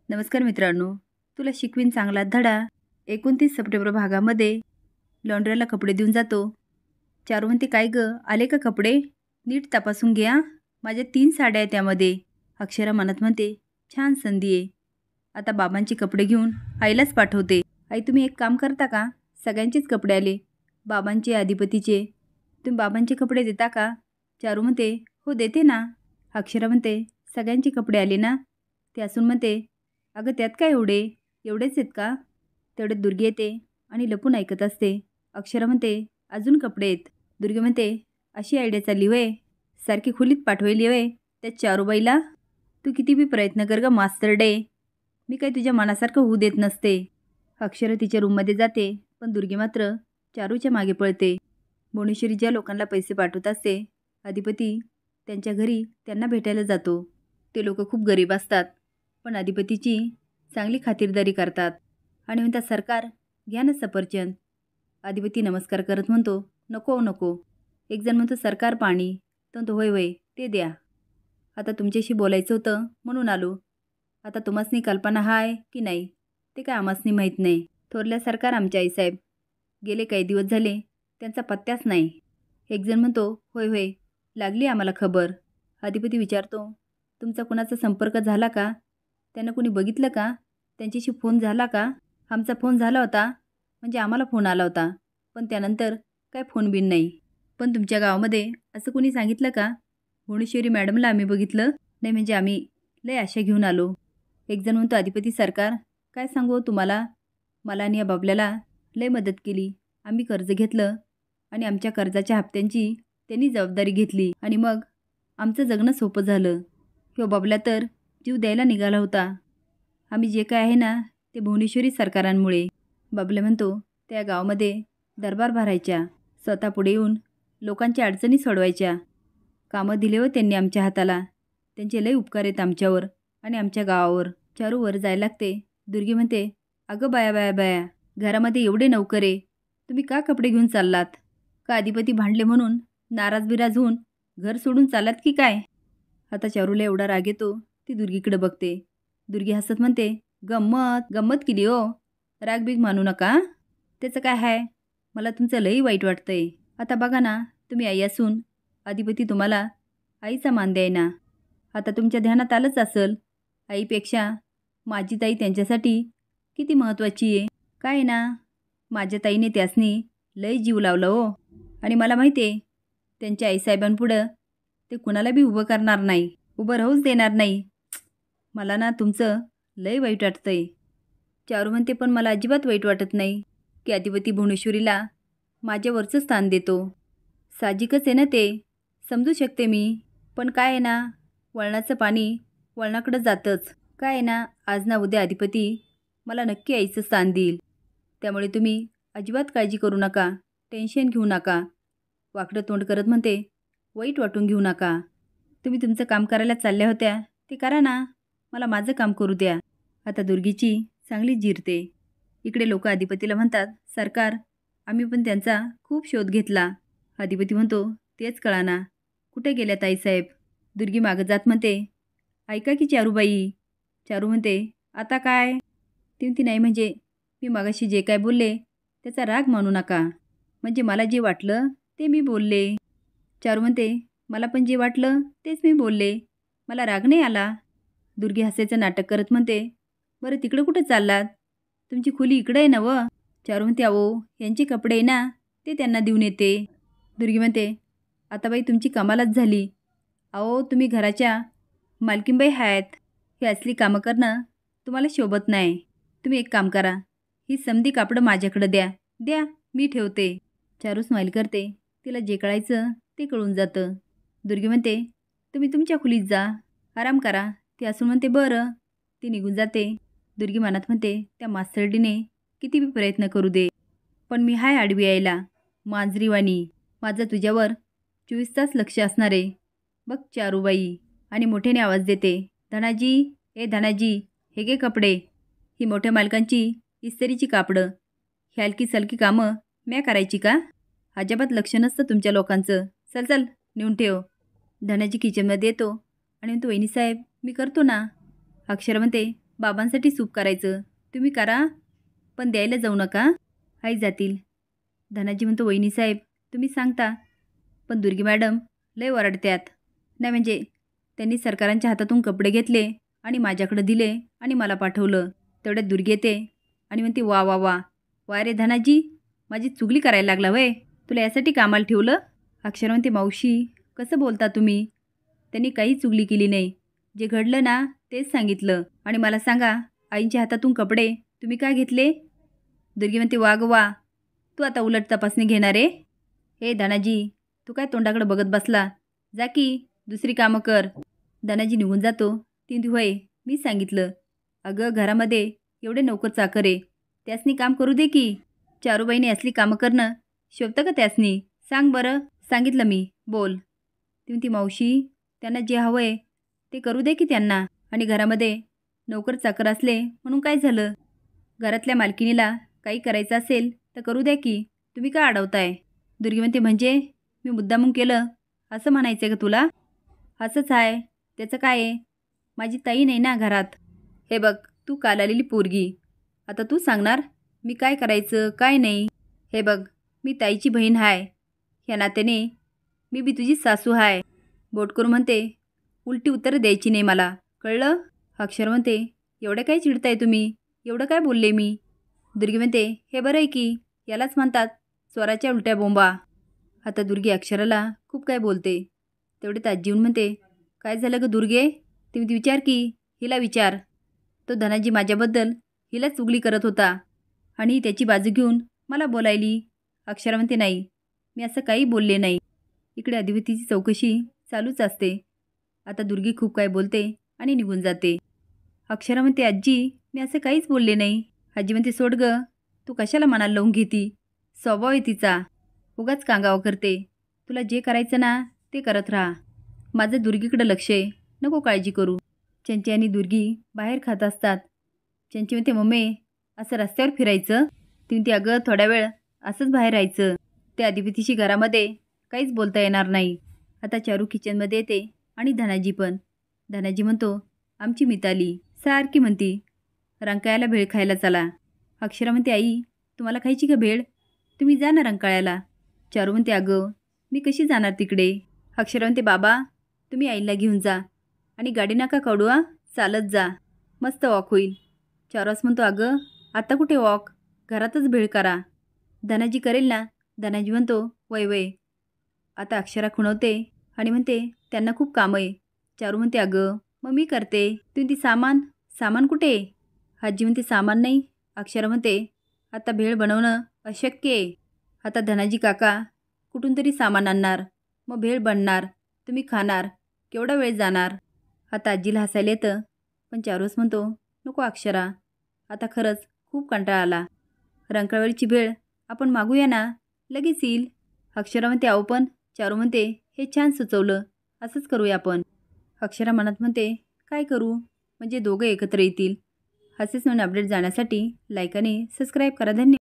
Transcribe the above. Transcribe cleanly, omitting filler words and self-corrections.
नमस्कार मित्रांनो, तुला शिकवीन चांगला धडा. 29 सप्टेंबर भागामध्ये लॉन्ड्रीला कपडे देऊन जातो. चारू म्हणते, काय ग, आले का कपडे? नीट तपासून घ्या, माझ्या 3 साड्या आहेत त्यामध्ये. अक्षरा मनात म्हणते, छान संधी आहे, आता बाबांचे कपडे घेऊन आईलाच पाठवते. आई तुम्ही एक काम करता का? सगळ्यांचेच कपडे आले, बाबांचे, अधिपतीचे. तुम्ही बाबांचे कपडे देता का? चारू म्हणते, हो देते ना. अक्षरा म्हणते, सगळ्यांचे कपडे आले ना? ते असून म्हणते, अगं त्यात काय एवढेच आहेत का? तेवढ्यात दुर्गी येते आणि लपून ऐकत असते. अक्षरा म्हणते, अजून कपडे आहेत. दुर्गी म्हणते, अशी आयडिया चालली होय, सारखी खोलीत पाठवायली होय त्या चारूबाईला? तू किती बी प्रयत्न कर ग मास्टर डे, मी काही तुझ्या मनासारखं होऊ देत नसते. अक्षरा तिच्या रूममध्ये जाते, पण दुर्गी मात्र चारूच्या मागे पळते. भुवनेश्वरी ज्या लोकांना पैसे पाठवत असते, अधिपती त्यांच्या घरी त्यांना भेटायला जातो. ते लोक खूप गरीब असतात, पण अधिपतीची चांगली खातिरदारी करतात आणि म्हणतात, सरकार घ्या ना सफरचंद. अधिपती नमस्कार करत म्हणतो, नको नको. एक जण म्हणतो, सरकार पाणी. तो म्हणतो, होय होय ते द्या, आता तुमच्याशी बोलायचं होतं म्हणून आलो. आता तुम्हासनी कल्पना हाय की नाही ते काय आम्हासनी माहीत नाही. थोरल्या सरकार आमच्या आईसाहेब गेले काही दिवस झाले, त्यांचा पत्त्याच नाही. एक जण म्हणतो, होय होय लागली आम्हाला खबर. अधिपती विचारतो, तुमचा कुणाचा संपर्क झाला का? त्यांना कुणी बघितलं का? त्यांच्याशी फोन झाला का? आमचा फोन झाला होता, म्हणजे आम्हाला फोन आला होता, पण त्यानंतर काय फोन बिन नाही. पण तुमच्या गावामध्ये असं कुणी सांगितलं का? भुवनेश्वरी मॅडमला आम्ही बघितलं नाही, म्हणजे आम्ही लय आशा घेऊन आलो. एक जण म्हणतो, अधिपती सरकार काय सांगू तुम्हाला, मला आणि या बाबल्याला लय मदत केली. आम्ही कर्ज घेतलं आणि आमच्या कर्जाच्या हप्त्यांची त्यांनी जबाबदारी घेतली आणि मग आमचं जगणं सोपं झालं. ह्यो बाबल्या तर जीव द्यायला निघाला होता. आम्ही जे काय आहे ना ते भुवनेश्वरी सरकारांमुळे. बाबल्या म्हणतो, त्या गावामध्ये दरबार भरायच्या, स्वतः पुढे येऊन लोकांच्या अडचणी सोडवायच्या. कामं दिले हो त्यांनी आमच्या हाताला, त्यांचे लय उपकार आहेत आमच्यावर आणि आमच्या गावावर. चारू वर जायला लागते. दुर्गी म्हणते, अगं बाया बाया बाया, घरामध्ये एवढे नौकर आहे, तुम्ही का कपडे घेऊन चाललात? का अधिपती भांडले म्हणून नाराज बिराज होऊन घर सोडून चाललात की काय? आता चारूला एवढा राग येतो, ती दुर्गीकडे बघते. दुर्गी हसत म्हणते, गंमत गंमत केली हो, राग बीग मानू नका. त्याचं काय आहे, मला तुमचं लई वाईट वाटतंय. आता बघा ना, तुम्ही आई असून अधिपती तुम्हाला आईचा मान द्याय ना. आता तुमच्या ध्यानात आलंच असेल, आईपेक्षा माझी ताई त्यांच्यासाठी किती महत्त्वाची आहे. काय ना, माझ्या ताईने त्यासनी लई जीव लावला हो, आणि मला माहिती आहे त्यांच्या आईसाहेबांपुढं ते कुणाला बी उभं करणार नाही, उभं राहूच देणार नाही. मला ना तुमचं लय वाईट वाटतंय. चारू म्हणते, पण मला अजिबात वाईट वाटत नाही की अधिपती भुवनेश्वरीला माझ्यावरचं स्थान देतो. साहजिकच आहे ना, ते समजू शकते मी, पण काय आहे ना, वळणाचं पाणी वळणाकडं जातंच. काय आहे ना, आज ना उद्या अधिपती मला नक्की आईचं स्थान देईल. त्यामुळे तुम्ही अजिबात काळजी करू नका, टेन्शन घेऊ नका. वाकडं तोंड करत म्हणते, वाईट वाटून घेऊ नका. तुम्ही तुमचं काम करायला चालल्या होत्या ते करा ना, मला माझं काम करू द्या. आता दुर्गीची चांगली जिरते. इकडे लोक अधिपतीला म्हणतात, सरकार आम्ही पण त्यांचा खूप शोध घेतला. अधिपती म्हणतो, तेच कळाना कुठे गेल्या ताईसाहेब. दुर्गी मागं जात म्हणते, ऐका की चारूबाई. चारू म्हणते, आता काय? ती म्हणते, नाही म्हणजे मी मागाशी जे काय बोलले त्याचा राग मानू नका, म्हणजे मला जे वाटलं ते मी बोलले. चारू म्हणते, मला पण जे वाटलं तेच मी बोलले, मला राग नाही आला. दुर्गी हसायचं नाटक करत म्हणते, बरं तिकडं कुठं चाललात? तुमची खोली इकडं आहे ना व? चारू म्हणते, अहो यांचे कपडे आहे ना ते त्यांना देऊन येते. दुर्गी म्हणते, आता बाई तुमची कमालच झाली. अहो तुम्ही घराच्या मालकीनबाई आहेत, हे असली कामं करणं तुम्हाला शोभत नाही. तुम्ही एक काम करा, ही समधी कापडं माझ्याकडं द्या द्या, मी ठेवते. चारू स्माईल करते, तिला जे कळायचं ते कळून जातं. दुर्गी म्हणते, तुम्ही तुमच्या खोलीत जा, आराम करा. ती असून म्हणते, बरं. ती निघून जाते. दुर्गी मनात म्हणते, त्या मास्तरडीने किती बी प्रयत्न करू दे, पण मी हाय आडवी यायला, मांजरीवाणी. माझं तुझ्यावर 24 तास लक्ष असणार आहे बघ चारूबाई. आणि मोठ्याने आवाज देते, धनाजी, ए धनाजी, हे घे कपडे. ही मोठ्या मालकांची इस्त्रीची कापडं, ही हलकी सलकी कामं म्या करायची का? अजिबात लक्ष नसतं तुमच्या लोकांचं. चल चल नेऊन ठेव. धनाजी किचनमध्ये येतो आणि म्हणतो, वहिनीसाहेब मी करतो ना. अक्षरा म्हणते, बाबांसाठी सूप करायचं, तुम्ही करा, पण द्यायला जाऊ नका, आई जातील. धनाजी म्हणतो, वहिनीसाहेब तुम्ही सांगता, पण दुर्गी मॅडम लय ओरडत्यात. नाही म्हणजे त्यांनी सरकारांच्या हातातून कपडे घेतले आणि माझ्याकडे दिले आणि मला पाठवलं. तेवढ्यात दुर्गी येते आणि म्हणते, वा वा वा वा रे धनाजी, माझी चुगली करायला लागला वय, तुला यासाठी कामाला ठेवलं. अक्षरा म्हणते, मावशी कसं बोलता तुम्ही, त्यांनी काही चुगली केली नाही, जे घडलं ना तेच सांगितलं. आणि मला सांगा, आईंच्या हातातून कपडे तुम्ही काय घेतले. दुर्गी म्हणते, वा ग वा, तू आता उलट तपासणी घेणार आहे. हे धनाजी, तू काय तोंडाकडे बघत बसला, जा की दुसरी कामं कर. धनाजी निघून जातो. ती म्हणते, होय मी सांगितलं, अगं घरामध्ये एवढे नोकर चाकर आहे, त्यासनी काम करू दे की. चारूबाईने असली कामं करणं शोभतं का त्यासनी, सांग बरं. सांगितलं मी, बोल. ती म्हणती, मावशी त्यांना जे हवं आहे ते करू दे की त्यांना, आणि घरामध्ये नोकर चाकर असले म्हणून काय झालं, घरातल्या मालकिनीला काही करायचं असेल तर करू द्या की, तुम्ही काय अडवताय. दुर्गी म्हणते, म्हणजे मी मुद्दामून केलं असं म्हणायचं आहे का तुला. असंच आहे, त्याचं काय आहे, माझी ताई नाही ना घरात. हे बघ, तू काल आलेली पोरगी, आता तू सांगणार मी काय करायचं काय नाही. हे बघ, मी ताईची बहीण आहे, ह्या नात्याने मी बी तुझी सासू आहे. बोट करून म्हणते, उलटी उत्तरं द्यायची नाही मला, कळलं. अक्षर म्हणते, एवढं काय चिडताय तुम्ही, एवढं काय बोलले मी. दुर्गी म्हणते, हे बरं आहे की, यालाच म्हणतात स्वराच्या उलट्या बोंबा. आता दुर्गी अक्षराला खूप काय बोलते. तेवढे आजी येऊन म्हणते, काय झालं ग दुर्गे, तुम्ही विचार की, हिला विचार. तो धनाजी माझ्याबद्दल हिला चुगली करत होता आणि त्याची बाजू घेऊन मला बोलायली. अक्षरा म्हणते, नाही मी असं काही बोलले नाही. इकडे अद्वैतीची चौकशी चालूच असते. आता दुर्गी खूप काय बोलते आणि निघून जाते. अक्षरा म्हणते, आजी मी असं काहीच बोलले नाही. आजी म्हणते, सोड ग, तू कशाला मनाला लावून घेती, स्वभाव आहे तिचा, उगाच कांगावा करते. तुला जे करायचं ना ते करत राहा, माझं दुर्गीकडं लक्ष आहे, नको काळजी करू. चंची आणि दुर्गी बाहेर खात असतात. चंची म्हणते, मम्मी असं रस्त्यावर फिरायचं. ती म्हणते, अगं थोड्या वेळ असंच बाहेर राहायचं, त्या अद्वैतीशी घरामध्ये काहीच बोलता येणार नाही. आता चारू किचनमध्ये येते आणि धनाजी पण. धनाजी म्हणतो, आमची मिताली सारखी म्हणती रंकाळ्याला भेळ खायला चला. अक्षरा म्हणते, आई तुम्हाला खायची का भेळ, तुम्ही जा ना रंकाळ्याला. चारू म्हणते, अगं मी कशी जाणार तिकडे. अक्षरा म्हणते, बाबा तुम्ही आईला घेऊन जा आणि गाडी नका काढू, चालत जा, मस्त वॉक होईल. चारूस म्हणतो, अगं आता कुठे वॉक, घरातच भेळ करा. धनाजी करेल ना. धनाजी म्हणतो, वय वय. आता अक्षरा खुणवते आणि म्हणते, त्यांना खूप कामं आहे. चारू म्हणते, अगं मग मी करते. ती म्हणते, सामान सामान कुठे. आजी म्हणते, सामान नाही. अक्षरा म्हणते, आता भेळ बनवणं अशक्य आहे. आता धनाजी काका कुठून तरी सामान आणणार, मग भेळ बनणार, तुम्ही खाणार, केवढा वेळ जाणार. आता आजीला हसायला येतं, पण चारूस म्हणतो, नको अक्षरा, आता खरंच खूप कंटाळा आला, रंकाळ्यावरची भेळ आपण मागूया ना, लगेच येईल. अक्षरा म्हणते, अहो पण. चारू म्हणते, हे छान सुचवलं, असंच करूया आपण. अक्षरा मनात म्हणते, काय करू म्हणजे दोघं एकत्र येतील. असेच नवीन अपडेट जाण्यासाठी लाईक आणि सबस्क्राईब करा. धन्यवाद.